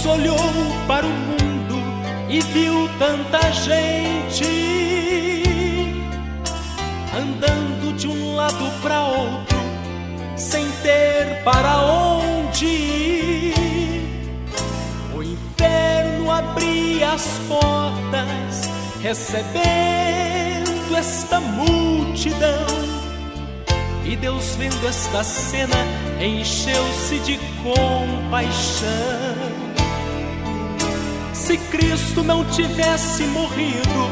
Deus olhou para o mundo e viu tanta gente andando de um lado para outro, sem ter para onde ir. O inferno abria as portas, recebendo esta multidão. E Deus, vendo esta cena, encheu-se de compaixão. Se Cristo não tivesse morrido,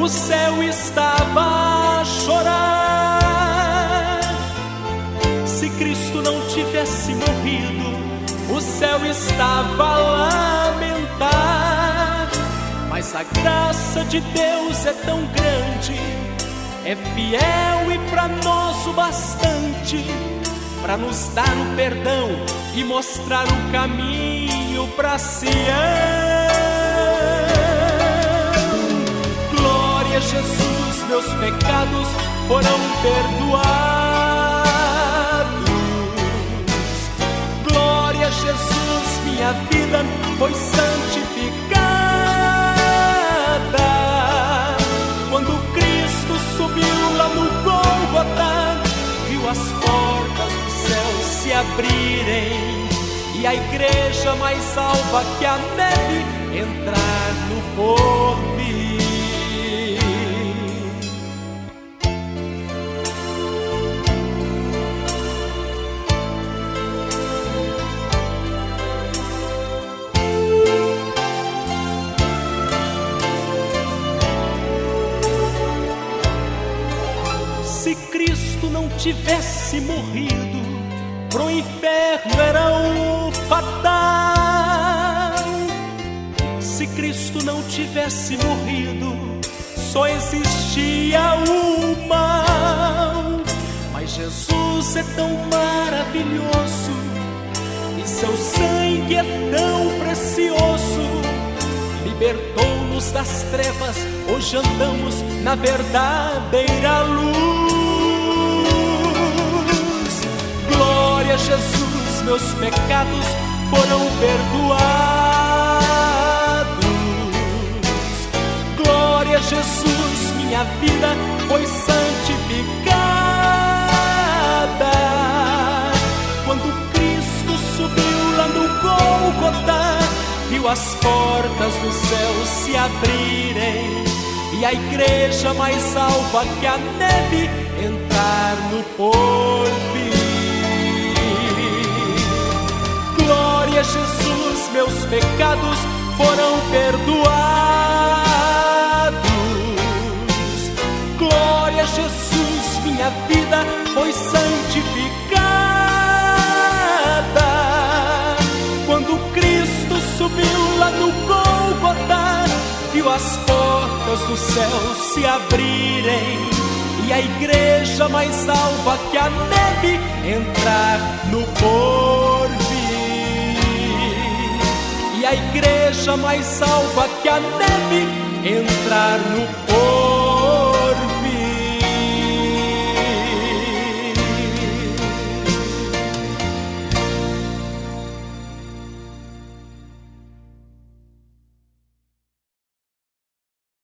o céu estava a chorar. Se Cristo não tivesse morrido, o céu estava a lamentar. Mas a graça de Deus é tão grande, é fiel e pra nós o bastante, pra nos dar o perdão e mostrar o caminho pra Sião. Glória a Jesus, meus pecados foram perdoados. Glória a Jesus, minha vida foi santificada. Quando Cristo subiu lá no Gólgota, viu as portas do céu se abrirem e a igreja mais salva que a neve entrar no porvir. Se Cristo não tivesse morrido, pro inferno era um fatal. Se Cristo não tivesse morrido, só existia o mal. Mas Jesus é tão maravilhoso e seu sangue é tão precioso. Libertou-nos das trevas, hoje andamos na verdadeira luz. Glória a Jesus, meus pecados foram perdoados. Glória a Jesus, minha vida foi santificada. Quando Cristo subiu lá no Gólgota, viu as portas do céu se abrirem e a igreja mais salva que a neve entrar no porvir. Glória a Jesus, meus pecados foram perdoados. Glória a Jesus, minha vida foi santificada. Quando Cristo subiu lá no Gólgota, viu as portas do céu se abrirem e a igreja mais salva que a neve entrar no porvir. E a igreja mais salva que a neve entrar no porvir.